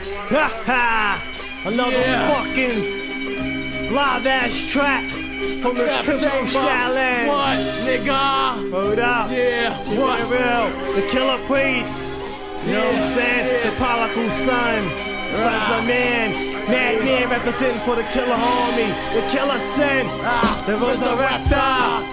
Ha ha! Another fucking live ass track from the Temple Shaolin. What, nigga? Hold up. Yeah, what? Real. The Killer Priest. You know what I'm saying? The Palaku son. Sons of man. Madman representing for the Killer Army. The Killer Sin. The Resurrector.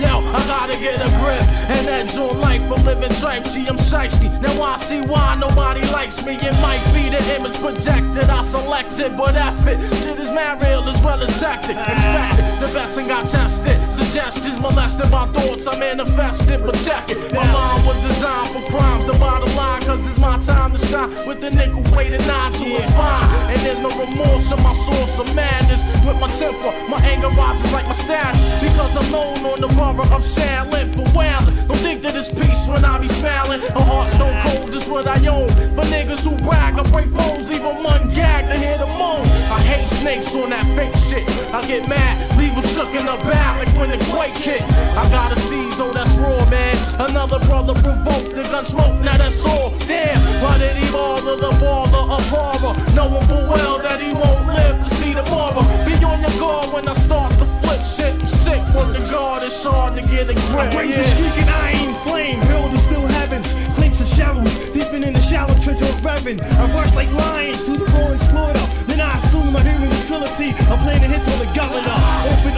Yo, I gotta get a grip and edge on life for living type. See, I'm shiesty. Now I see why nobody likes me. It might be the image projected, I selected, but F it. Shit is mad real as well as hectic. Expected, the best and got tested. Suggestions molested my thoughts, I manifested, but check it. My mind was designed for crimes. The bottom line, cause it's my time to shine with the nickel weighted nine to a spine. And there's no remorse in my source of madness. With my temper, my anger rises like my status. Because I'm known on the borough of Shaolin for wailing. Don't think that it's peace when I be smiling. A heart stone cold is what I own. For niggas who brag, I break bones, leave them ungagged to hear the moan. I hate snakes on that fake shit. I get mad, leave them shook in the back like when the quake hit. I got a sneeze, oh that's raw, man. Another brother provoked, the gun smoke, now that's all. Damn, why did he bother the baller of horror? Knowing full well that he won't live to see tomorrow. Be on your guard when I start to flip shit. Sick when the guard is hard to get a grip. I raise a streaking iron flame, hurled to still heavens. Clinks of shallows, deeping in the shallow trench of heaven. I rush like lions through the roaring slaughter. Then I assume my hearing facility. I'm playing the hits on the governor.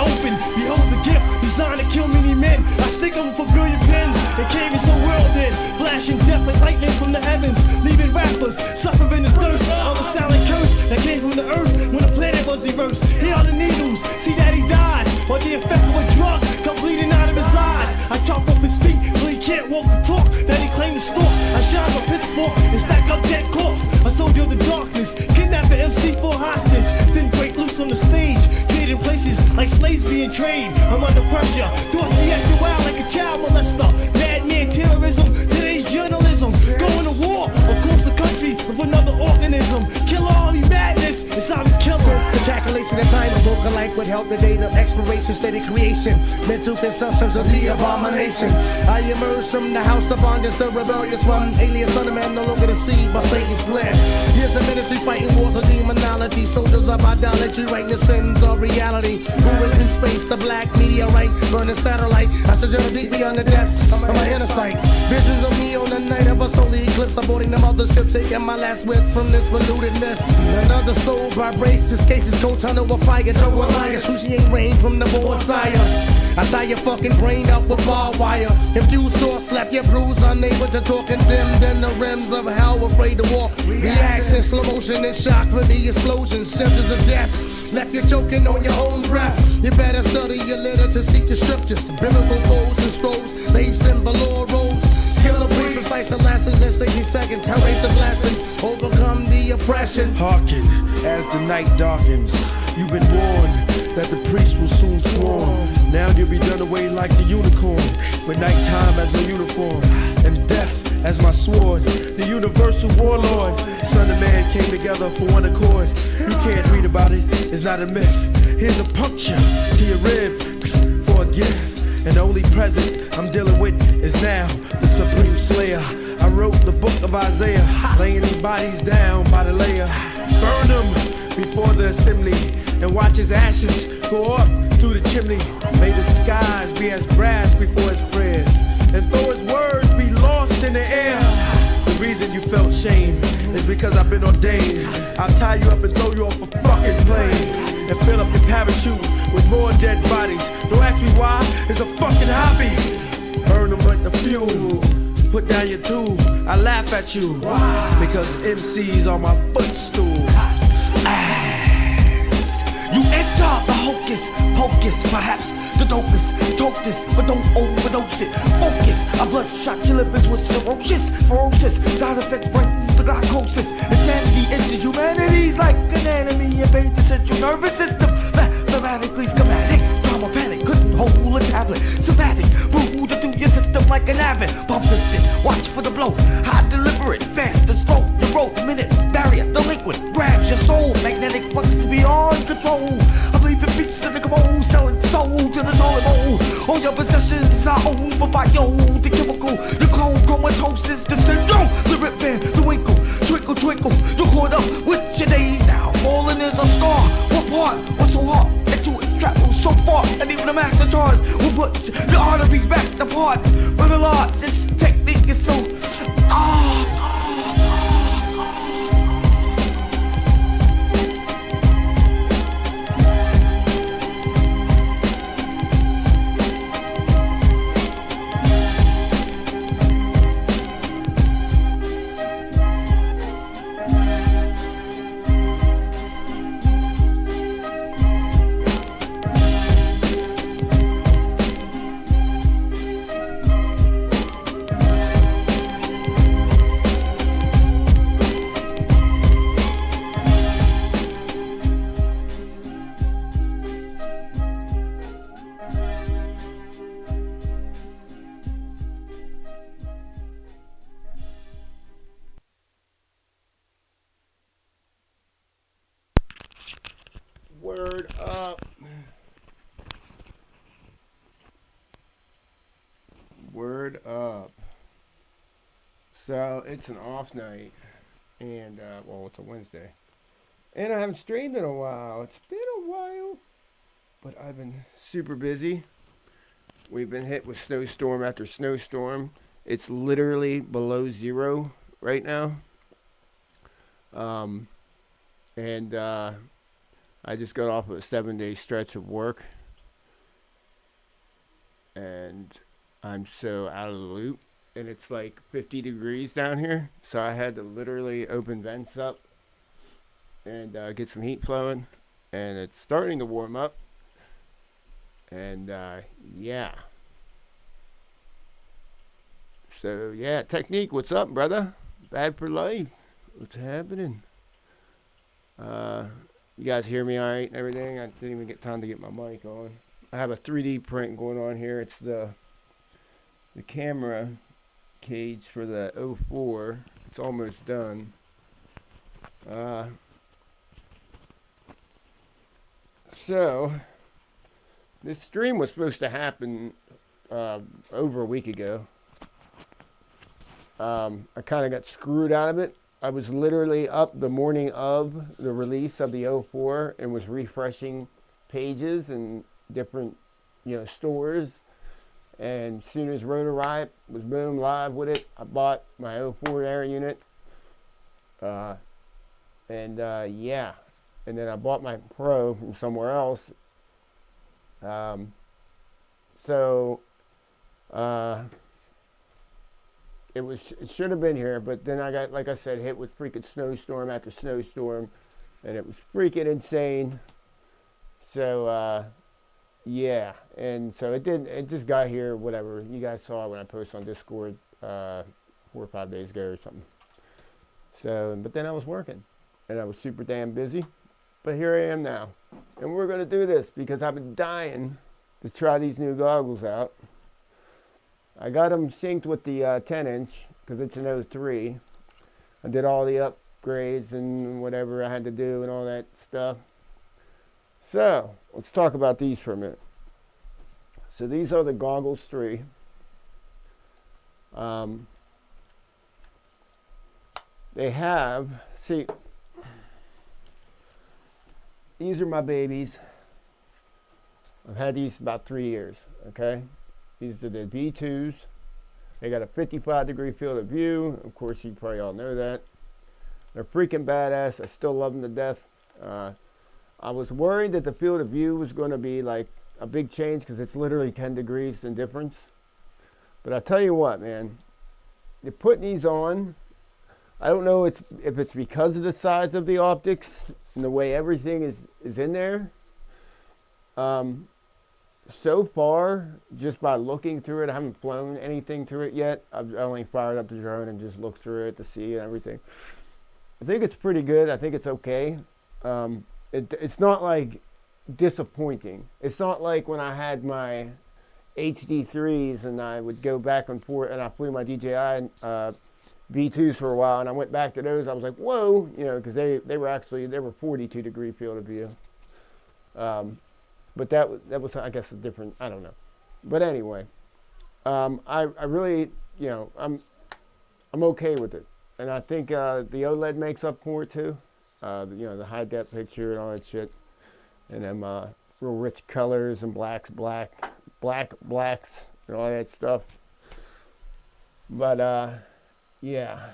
Open, behold the gift designed to kill many men. I stick them for brilliant pens and came in so world in. Flashing death like lightning from the heavens, leaving rappers suffering the thirst of a silent curse that came from the earth when the planet was reversed. Here are the needles, see that he dies, while the effect of a drug come bleeding out of his eyes. I chop off his feet so he can't walk the talk that he claimed to stalk. I shine my pitchfork and stack up dead corpse. A soldier of the darkness, kidnap an MC for hostage, then break loose on the stage, trading places like slaves being traded. I'm under pressure, thoughts reacting wild like a child molester. Madman terrorism, today's journalism. Going to war across the country with another organism. Killer army madness, it's how we kill them. Since the calculation of time, a vocal life would help the date of exploration, steady creation, mental consumptions of the abomination. I emerge from the house of bondage, the rebellious one, alien son of man, no longer deceived by Satan's plan. Here's a ministry fighting wars of demonology, soldiers of idolatry, writing the sins of reality. Moving through space, the black meteorite, burning satellite. I sojourn deep beyond the depths of my inner sight. Visions of me on the night of a solar eclipse, aborting the mothership, taking my last whip from this polluted myth. Another soul vibrates, escapes his cold tunnel of fire, Joe Alliance, excruciating rain from the born sire. I tie your fucking brain out with barbed wire, infused or slap your bruise, unable to talk, condemned in the rims of hell, afraid to walk. Reaction, slow motion and shock for the explosion, symptoms of death. Left you choking on your own breath. You better study your literature, seek your scriptures, biblical codes and scrolls, laced in below robes. Killer priest, precise lessons in 60 seconds. Hellraiser blessings, overcome the oppression. Hearken as the night darkens. You've been warned that the priest will soon swarm. Now you'll be done away like the unicorn, with nighttime as my uniform and death as my sword. The universal warlord, son of man, came together for one accord. You can't read about it, it's not a myth. Here's a puncture to your rib for a gift. And the only present I'm dealing with is now the supreme slayer. I wrote the book of Isaiah, laying these bodies down by the layer. Burn them before the assembly, and watch his ashes go up through the chimney. May the skies be as brass before his prayers, and though his words be lost in the air. The reason you felt shame is because I've been ordained. I'll tie you up and throw you off a fucking plane, and fill up your parachute with more dead bodies. Don't ask me why, it's a fucking hobby. Burn them like the fuel, put down your tool. I laugh at you, because MCs are my footstool. You enter the hocus pocus, perhaps the dopest, toke this, but don't overdose it. Focus, a bloodshot your lips with ferocious side effects, brightens the glycosis. Insanity enters humanity's like an enemy, invade the central nervous system. Mathematically schematic, drama panic, couldn't hold a tablet. Somatic, rude to your system like an avid. Bump piston, watch for the blow, high deliberate, fast and slow. Your road, minute, barrier, delinquent, grabs your soul. Magnetic flux beyond control. I believe in beats in the commode, selling soul to the toilet bowl. All your possessions are owned for bio, the chemical, the clone, chromatosis, the syndrome, the rip band, the winkle, twinkle, twinkle. You're caught up martial arts. This technique is so Word up. Word up. So it's an off night, and well, it's a Wednesday, and I haven't streamed in a while. It's been a while, but I've been super busy. We've been hit with snowstorm after snowstorm. It's literally below zero right now. And I just got off of a 7-day stretch of work, and I'm so out of the loop. And it's like 50 degrees down here, so I had to literally open vents up and get some heat flowing, and it's starting to warm up. And yeah. So yeah, Technique, what's up, brother? Bad for life. What's happening? You guys hear me all right and everything? I didn't even get time to get my mic on. I have a 3D print going on here. It's the camera cage for the 04. It's almost done. So this stream was supposed to happen over a week ago. I kind of got screwed out of it. I was literally up the morning of the release of the 04 and was refreshing pages and different, stores. And as soon as Rotor Riot was boom live with it, I bought my 04 air unit. Yeah. And then I bought my Pro from somewhere else. It should have been here, but then I got, like I said, hit with freaking snowstorm after snowstorm, and it was freaking insane. So, yeah, and so it just got here, whatever. You guys saw it when I posted on Discord 4 or 5 days ago or something. So, but then I was working, and I was super damn busy. But here I am now, and we're going to do this because I've been dying to try these new goggles out. I got them synced with the 10-inch because it's an 03. I did all the upgrades and whatever I had to do and all that stuff. So, let's talk about these for a minute. So, these are the Goggles 3. They have, see, these are my babies. I've had these about 3 years, okay? These are the B2s. They got a 55-degree field of view. Of course, you probably all know that. They're freaking badass. I still love them to death. I was worried that the field of view was going to be like a big change because it's literally 10 degrees in difference. But I tell you what, man, you're putting these on. I don't know if it's because of the size of the optics and the way everything is in there. So far, just by looking through it, I haven't flown anything through it yet. I've only fired up the drone and just looked through it to see and everything. I think it's pretty good. I think it's okay. It's not like disappointing. It's not like when I had my HD3s and I would go back and forth and I flew my DJI B2s for a while and I went back to those. I was like, whoa, because they were 42-degree field of view. But that was, I guess, a different, I don't know. But anyway, I really, I'm okay with it. And I think the OLED makes up for it too. The high depth picture and all that shit. And them real rich colors and blacks and all that stuff. But yeah.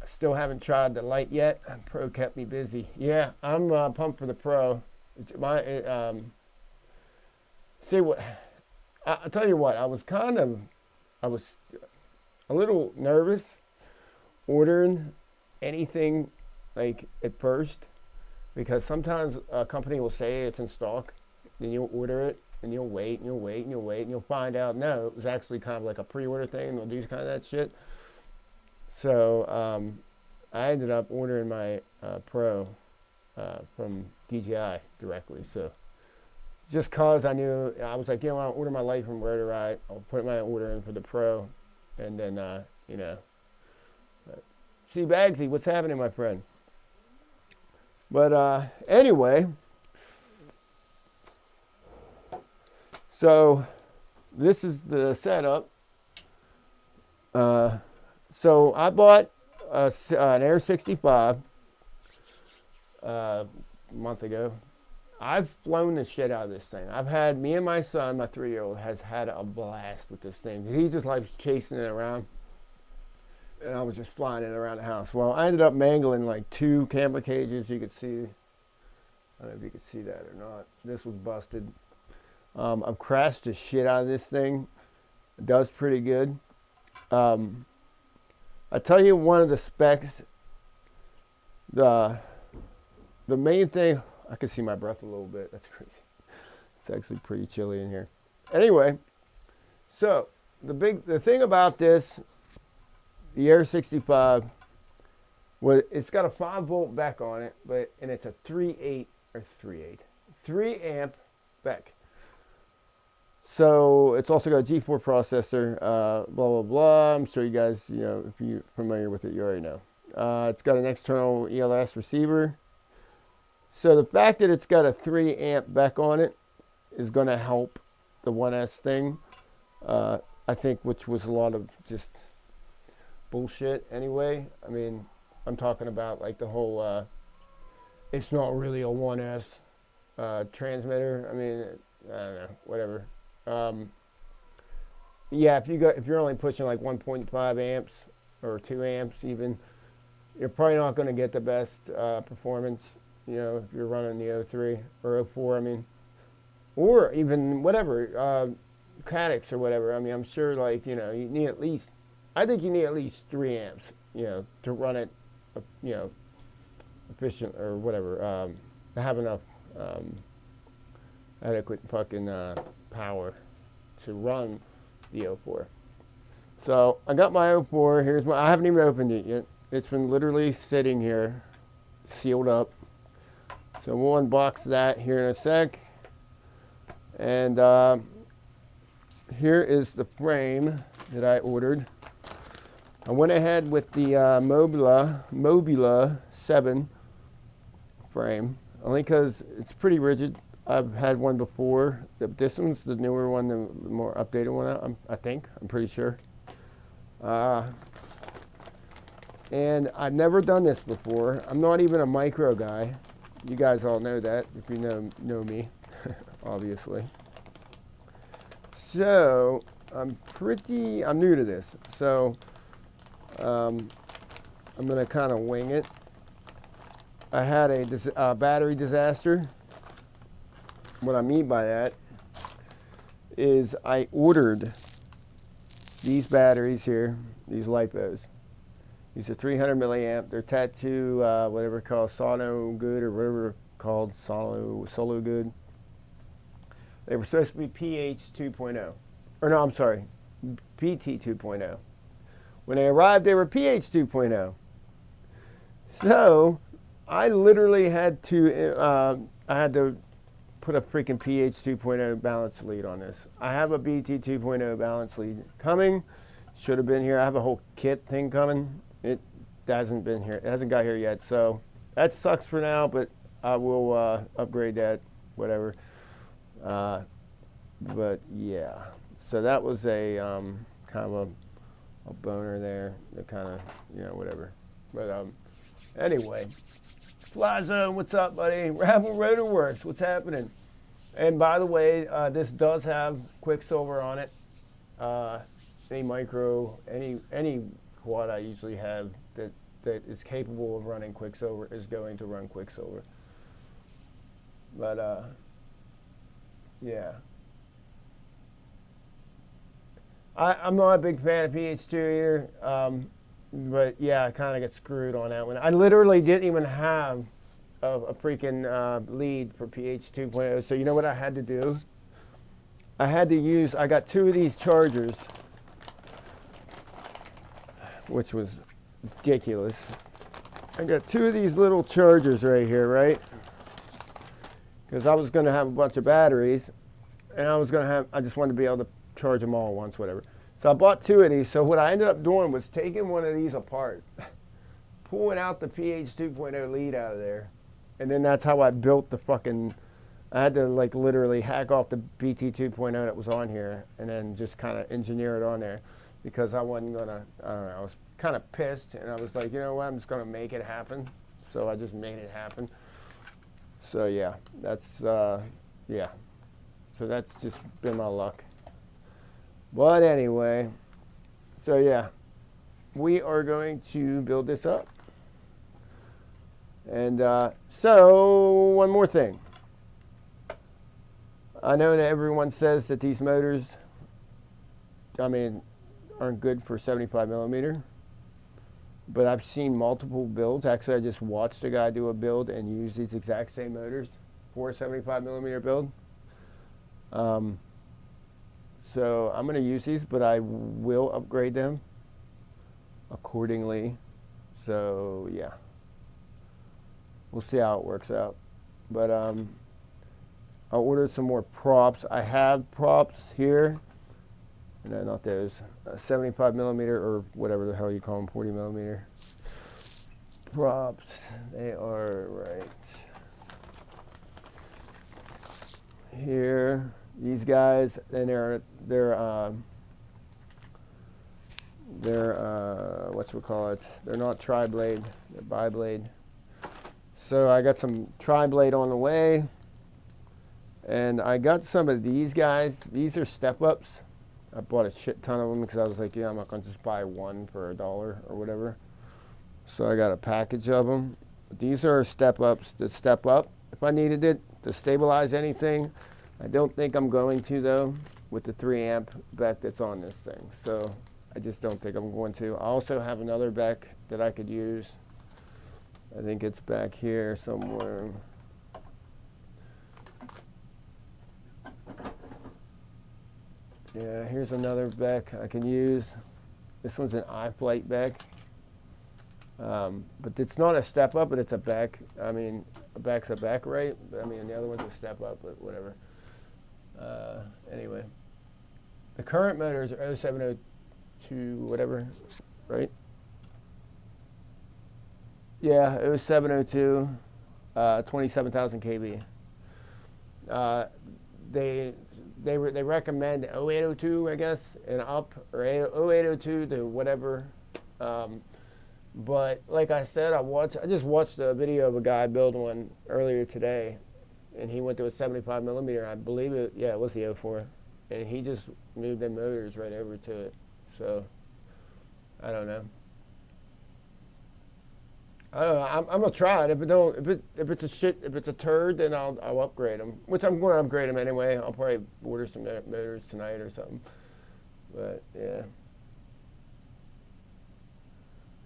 I still haven't tried the light yet. Pro kept me busy. Yeah, I'm pumped for the Pro. See what? I'll tell you what. I was a little nervous ordering anything like at first, because sometimes a company will say it's in stock, then you'll order it and you'll wait and you'll wait and you'll wait and you'll find out no, it was actually kind of like a pre-order thing, and they'll do kind of that shit. So I ended up ordering my Pro from DJI directly. So just cause I knew, I was like, I'll order my light from Rotorite. I'll put my order in for the Pro, and then see, Bagsy, what's happening, my friend? But anyway, so this is the setup. So I bought an Air 65 a month ago. I've flown the shit out of this thing. Me and my son, my 3-year-old, has had a blast with this thing. He just likes chasing it around, and I was just flying it around the house. Well, I ended up mangling like 2 camera cages. You could see, I don't know if you could see that or not. This was busted. I've crashed the shit out of this thing. It does pretty good. I tell you, one of the specs, the main thing, I can see my breath a little bit. That's crazy. It's actually pretty chilly in here. Anyway, so the thing about this, the Air 65, it's got a 5-volt back on it, and it's a 3 amp back. So it's also got a G4 processor, blah, blah, blah. I'm sure you guys, if you're familiar with it, you already know. It's got an external ELS receiver. So the fact that it's got a 3 amp back on it is going to help the 1S thing, I think, which was a lot of just bullshit anyway. I mean, I'm talking about like the whole, it's not really a 1S transmitter. I mean, I don't know, whatever. Yeah, if you're only pushing like 1.5 amps or 2 amps even, you're probably not going to get the best performance, if you're running the 03 or 04, I mean, or even whatever, Cadix or whatever. I mean, I'm sure like, you need at least, I think you need at least 3 amps, to run it, efficient or whatever, to have enough adequate fucking power to run the 04. So I got my 04. I haven't even opened it yet. It's been literally sitting here, sealed up. So we'll unbox that here in a sec. And here is the frame that I ordered. I went ahead with the Mobula 7 frame, only because it's pretty rigid. I've had one before. This one's the newer one, the more updated one, I think. I'm pretty sure. And I've never done this before. I'm not even a micro guy. You guys all know that, if you know me, obviously. So, I'm new to this. So, I'm going to kind of wing it. I had a battery disaster. What I mean by that is I ordered these batteries here, these LiPos. These are 300 milliamp. They're Tattoo, whatever it's called, Sono Good or whatever called, Solo Good. They were supposed to be pH 2.0. Or no, I'm sorry, PT 2.0. When they arrived, they were pH 2.0. So I literally had to, put a freaking pH 2.0 balance lead on this. I have a BT 2.0 balance lead coming. Should have been here. I have a whole kit thing coming. It hasn't been here. It hasn't got here yet. So that sucks for now, but I will upgrade that, whatever. But yeah, so that was a kind of a boner there. The kind of, whatever. But anyway, Fly Zone, what's up, buddy? Rabble Rotor Works, what's happening? And by the way, this does have Quicksilver on it. Any micro, any quad I usually have that is capable of running Quicksilver is going to run Quicksilver. But yeah. I'm not a big fan of PH2 either, but yeah, I kind of get screwed on that one. I literally didn't even have a freaking lead for PH 2.0, so you know what I had to do? I got 2 of these chargers, which was ridiculous. I got 2 of these little chargers right here, right? Because I was going to have a bunch of batteries, and I just wanted to be able to charge them all at once, whatever. So I bought 2 of these. So what I ended up doing was taking one of these apart, pulling out the PH 2.0 lead out of there, and then that's how I built the fucking. I had to like literally hack off the BT 2.0 that was on here, and then just kind of engineer it on there, because I wasn't gonna. I don't know. I was kind of pissed, and I was like, you know what? I'm just gonna make it happen. So I just made it happen. So yeah, that's yeah. So that's just been my luck. But anyway, so yeah, we are going to build this up. And so one more thing. I know that everyone says that these motors, aren't good for 75 millimeter, but I've seen multiple builds. Actually, I just watched a guy do a build and use these exact same motors for a 75 millimeter build. So I'm going to use these, but I will upgrade them accordingly. So yeah, we'll see how it works out. But I ordered some more props. I have props here. No, not those. 75 millimeter or whatever the hell you call them, 40 millimeter props. They are right here. These guys, and they're what's we call it? They're not tri-blade, they're bi-blade. So I got some tri-blade on the way, and I got some of these guys. These are step-ups. I bought a shit ton of them because I was like, yeah, I'm not gonna just buy one for $1 or whatever. So I got a package of them. These are step-ups that step up if I needed it to stabilize anything. I don't think I'm going to, though, with the 3 amp back that's on this thing. So I just don't think I'm going to. I also have another back that I could use. I think it's back here somewhere. Yeah, here's another back I can use. This one's an iFlight back. But it's not a step up, but it's a back. A back's a back, right? The other one's a step up, but whatever. Anyway, the current motors are 0702 whatever, right? Yeah, 0702, 27,000 kV. They recommend 0802, I guess, and up, or 0802 to whatever. But like I said, I just watched a video of a guy build one earlier today. And he went to a 75 millimeter. I believe it. Yeah, it was the 04, and he just moved the motors right over to it. So I don't know. I'm gonna try it. If it's a turd, then I'll upgrade them. Which I'm going to upgrade them anyway. I'll probably order some motors tonight or something. But yeah.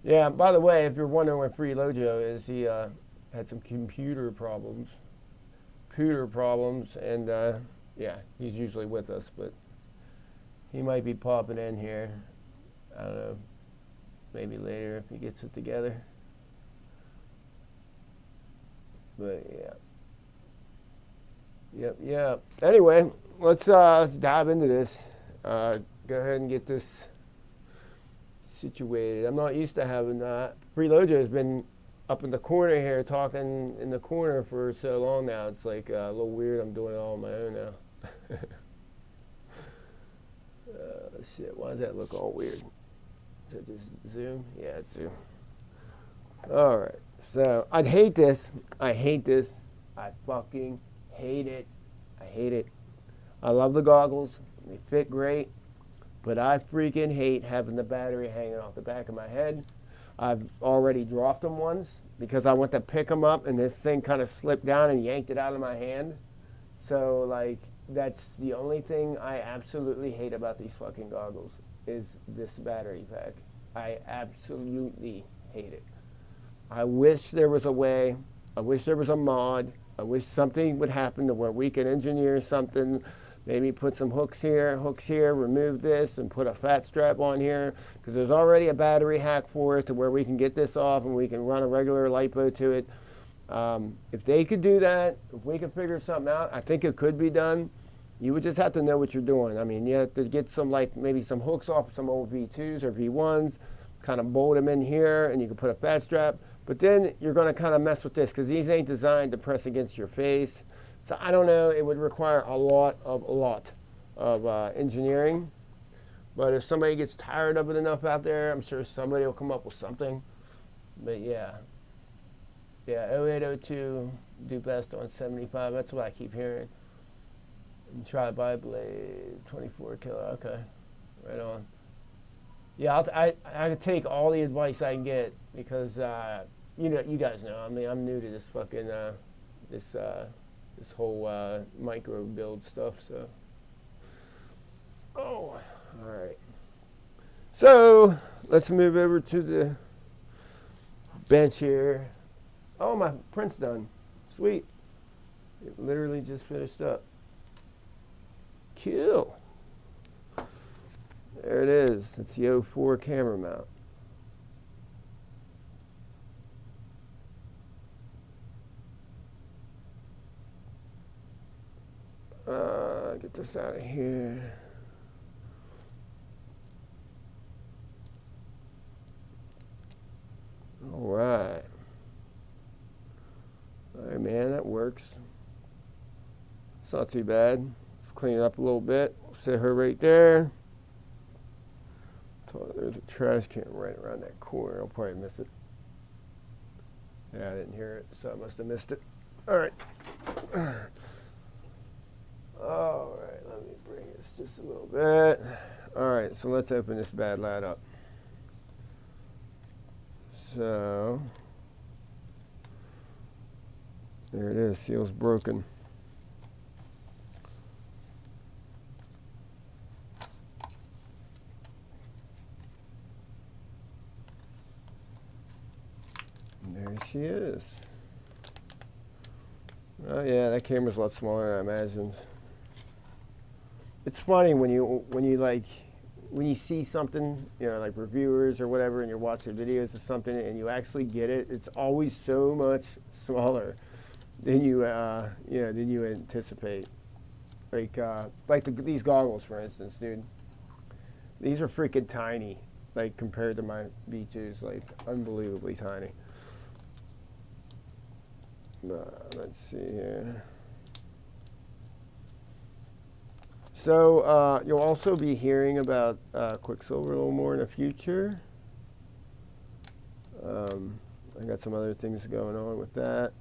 Yeah. By the way, if you're wondering where FreeLojo is, he had some computer problems. And yeah, he's usually with us, but he might be popping in here. I don't know, maybe later if he gets it together. But yeah. Yep. Anyway, let's dive into this. Go ahead and get this situated. I'm not used to having FreeLojo has been up in the corner here, talking in the corner for so long now. It's like a little weird. I'm doing it all on my own now. Shit, why does that look all weird? Is that just zoom? Yeah, it's zoom. All right, so I hate this. I fucking hate it. I hate it. I love the goggles. They fit great. But I freaking hate having the battery hanging off the back of my head. I've already dropped them once because I went to pick them up and this thing kind of slipped down and yanked it out of my hand. So, like, that's the only thing I absolutely hate about these fucking goggles is this battery pack. I absolutely hate it. I wish there was a way. I wish there was a mod. I wish something would happen to where we could engineer something. Maybe put some hooks here, remove this, and put a fat strap on here. Because there's already a battery hack for it to where we can get this off and we can run a regular LiPo to it. If they could do that, if we could figure something out, I think it could be done. You would just have to know what you're doing. I mean, you have to get some, like, maybe some hooks off some old V2s or V1s, kind of bolt them in here, and you can put a fat strap. But then you're going to kind of mess with this because these ain't designed to press against your face. So I don't know. It would require a lot of engineering. But if somebody gets tired of it enough out there, I'm sure somebody will come up with something. But yeah. Yeah, 0802, do best on 75. That's what I keep hearing. And try bi-blade, 24 kilo. Okay, right on. Yeah, I could take all the advice I can get because you know, you guys know. I mean, I'm new to this fucking this whole micro build stuff. So, all right. So let's move over to the bench here. Oh, my print's done. Sweet. It literally just finished up. Cool. There it is. It's the 04 camera mount. Get this out of here. All right. All right, man, that works. It's not too bad. Let's clean it up a little bit. Set her right there. There's a trash can right around that corner. I'll probably miss it. Yeah, I didn't hear it, so I must have missed it. All right. All right, let me bring this just a little bit. All right, so let's open this bad lad up. So, there it is, seal's broken. There she is. Oh yeah, that camera's a lot smaller than I imagined. It's funny when you see something, you know, like reviewers or whatever, and you're watching videos of something and you actually get it. It's always so much smaller than you than you anticipate. These goggles, for instance, dude. These are freaking tiny, like compared to my V2s, like unbelievably tiny. Let's see here. So you'll also be hearing about Quicksilver a little more in the future. I got some other things going on with that.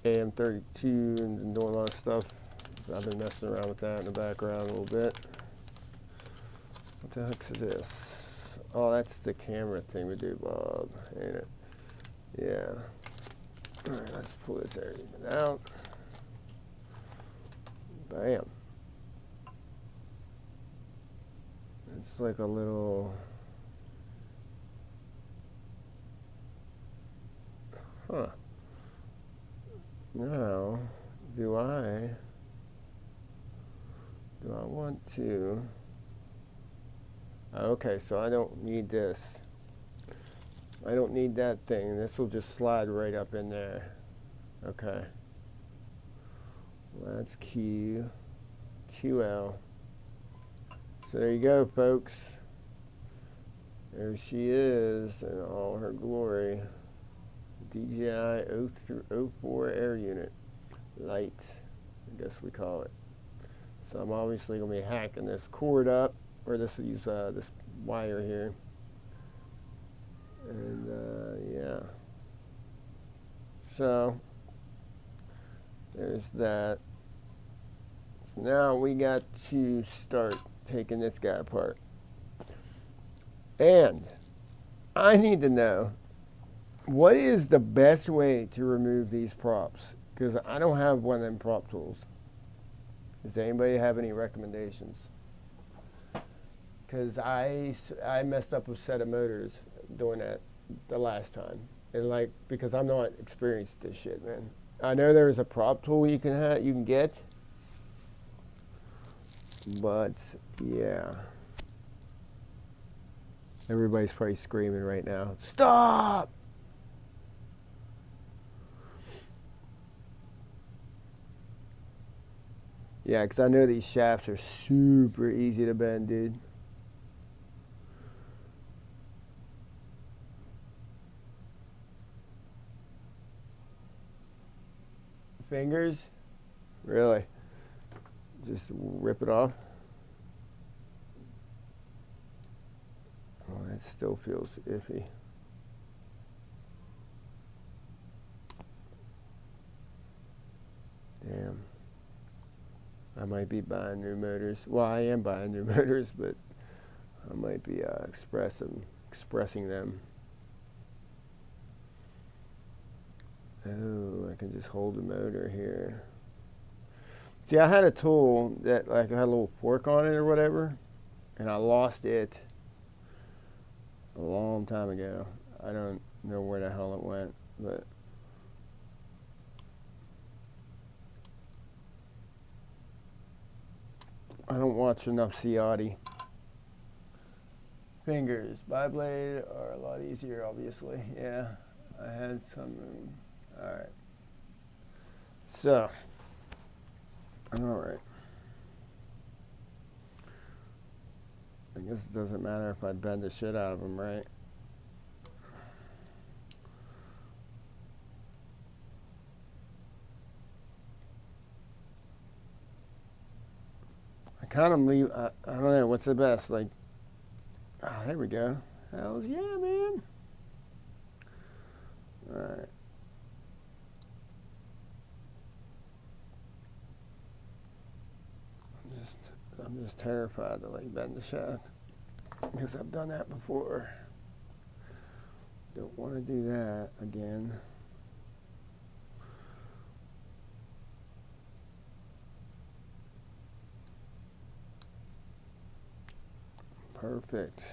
AM32 and doing a lot of stuff. I've been messing around with that in the background a little bit. What the heck is this? Oh, that's the camera thing we do, Bob, ain't it? Yeah. All right, let's pull this area out. Bam. It's like a little... Huh. Now, do I want to... Okay, so I don't need this. I don't need that thing. This will just slide right up in there. Okay. Well, that's QL. So there you go, folks. There she is in all her glory. DJI 04 air unit. Light, I guess we call it. So I'm obviously going to be hacking this cord up, or this wire here. And yeah. So there's that. So now we got to start taking this guy apart. And I need to know, what is the best way to remove these props? Because I don't have one of them prop tools. Does anybody have any recommendations? Because I messed up a set of motors doing that the last time. And like, because I'm not experienced with this shit, man. I know there's a prop tool you can get. But yeah. Everybody's probably screaming right now. Stop! Yeah, because I know these shafts are super easy to bend, dude. Fingers? Really? Just rip it off? Oh, that still feels iffy. Damn. I might be buying new motors. Well, I am buying new motors, but I might be expressing them. Oh, I can just hold the motor here. See, I had a tool that like had a little fork on it or whatever, and I lost it a long time ago. I don't know where the hell it went, but I don't watch enough Ciotti. Fingers, bi-blade are a lot easier, obviously. Yeah, I had some room. All right. So, all right. I guess it doesn't matter if I bend the shit out of them, right? I kind of leave, I don't know, what's the best? Like, oh, there we go. Hells yeah, man. All right. I'm just terrified to like bend the shaft because I've done that before. Don't want to do that again. Perfect.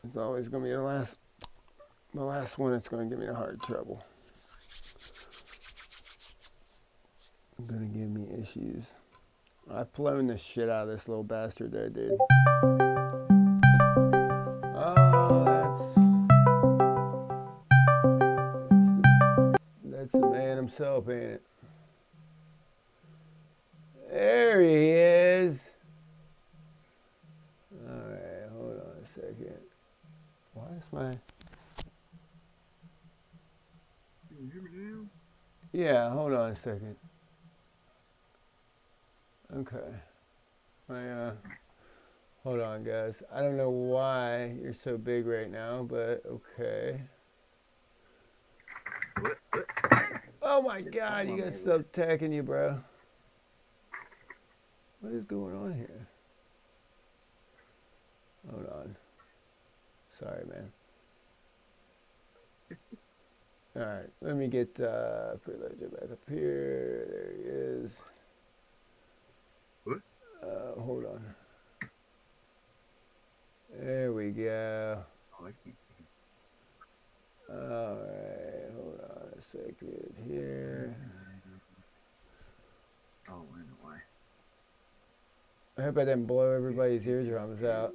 It's always going to be the last one that's going to give me the hard trouble. Going to give me issues. I've flown the shit out of this little bastard there, dude. That's the man himself, ain't it? There he is. Alright, hold on a second. Why is my... Can you hear me now? Yeah, hold on a second. Okay. Hold on, guys. I don't know why you're so big right now, but okay. Oh my God, you got stuff attacking you, bro. What is going on here? Hold on. Sorry, man. Alright, let me get Freelojo back up here. There he is. What? Hold on. There we go. Alright, hold on a second here. Oh, I know why. I hope I didn't blow everybody's eardrums out.